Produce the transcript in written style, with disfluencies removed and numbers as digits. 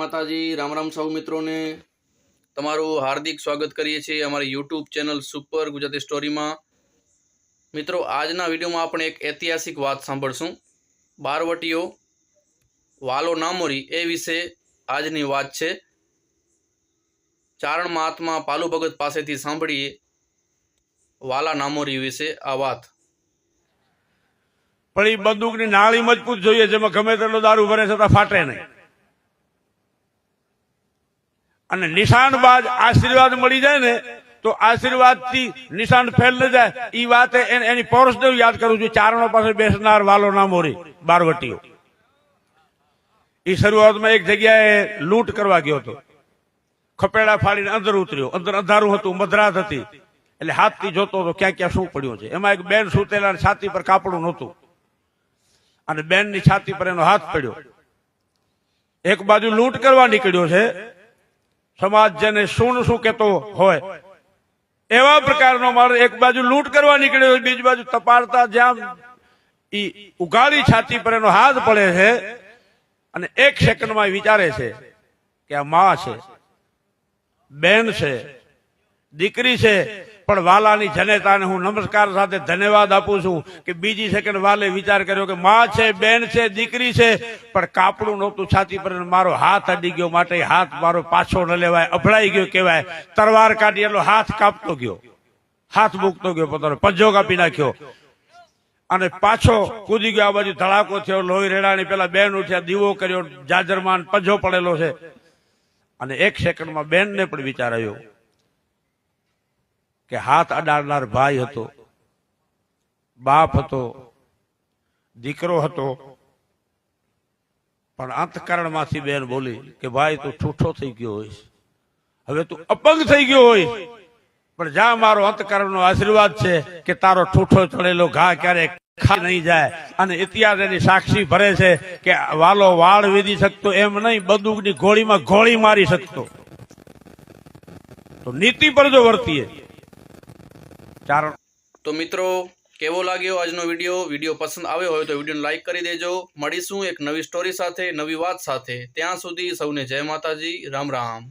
માતાજી, રામ રામ સૌ મિત્રોને તમારું હાર્દિક સ્વાગત કરીએ છીએ અમારી યુટ્યુબ ચેનલ સુપર ગુજરાતી સ્ટોરીમાં। મિત્રો, આજના વિડીયોમાં આપણે એક ઐતિહાસિક વાત સાંભળશું। બારવટીયો વાલો નામોરી એ વિશે આજની વાત છે। ચારણ મહાત્મા પાલુ ભગત પાસેથી સાંભળીએ વાલા નામોરી વિશે આ વાત। પણ એ બંદૂકની નાળી મજબૂત જોઈએ, જેમાં ગમે તેટલો દારૂ ભરે છતાં ફાટે નહીં। અને નિશાનબાજ આશીર્વાદ મળી જાય ને તો આશીર્વાદ થી નિશાન ફેલ ન જાય, એ વાત એની પૌરુષને યાદ કરું છું। ચારણો પાસે બેસનાર વાલો નામોરી બારવટીયો એ શરૂઆતમાં એક જગ્યાએ લૂંટ કરવા ગયો હતો। ખપેડા ફાડીને અંદર ઉતર્યો। અંદર અંધારું હતું, મધરાત હતી, એટલે હાથથી જોતો હતો ક્યાં ક્યાં શું પડ્યું છે। એમાં એક બેન સૂતેલા, છાતી પર કાપડું નહોતું, અને બેનની છાતી પર એનો હાથ પડ્યો। એક બાજુ લૂંટ કરવા નીકળ્યો છે, સમાજ જેને શું શું કેતો હોય એવા પ્રકારનો મારો એક બાજુ લૂંટ કરવા નીકળ્યો, બીજી બાજુ તપાડતા જ્યાં ઈ ઉઘાડી છાતી પર એનો હાથ પડે છે, અને એક સેકન્ડમાં વિચારે છે કે આ માં છે, બેન છે, દીકરી છે। પણ વાલાની જનેતાને હું નમસ્કાર સાથે ધન્યવાદ આપું છું કે બીજી સેકન્ડ વાલે વિચાર કર્યો કે માં છે, બેન છે, દીકરી છે, પણ કાપડું નહોતું છાતી પર, મારો હાથ અડી ગયો, માટે હાથ મારો પાછો ન લેવાય, અભડાઈ ગયો કહેવાય। તલવાર કાઢી એટલો હાથ કાપતો ગયો, હાથ મૂકતો ગયો, પોતાનો પંજો કાપી નાખ્યો અને પાછો કૂદી ગયો। આ બાજુ ધડાકો થયો, લોહી રેડાણી, પેલા બેન ઉઠ્યા, દીવો કર્યો, જાજરમાન પંજો પડેલો છે, અને એક સેકન્ડમાં બેનને પણ વિચાર આવ્યો કે હાથ અડાડનાર ભાઈ હતો, બાપ હતો, દીકરો હતો, પણ અંતકરણમાંથી બેન બોલી કે ભાઈ તું ઠૂઠો થઈ ગયો હોઈશ, હવે તું અપંગ થઈ ગયો હોઈશ, પણ જા, મારો અંતકરણનો આશીર્વાદ છે કે તારો ઠૂઠો ચડેલો ઘા ક્યારેક ખાઈ નહીં જાય। અને ઇતિહાસ એની સાક્ષી ભરે છે કે વાલો વાળ વીધી શકતો એમ નહીં, બંદૂકની ગોળીમાં ગોળી મારી શકતો, તો નીતિ પર જો વર્તીએ। તો મિત્રો, કેવો લાગ્યો આજનો વિડીયો પસંદ આવ્યો હોય તો વિડીયોને લાઈક કરી દેજો। મળીશું એક નવી સ્ટોરી સાથે, નવી વાત સાથે। ત્યાં સુધી સૌને જય માતાજી, રામ રામ।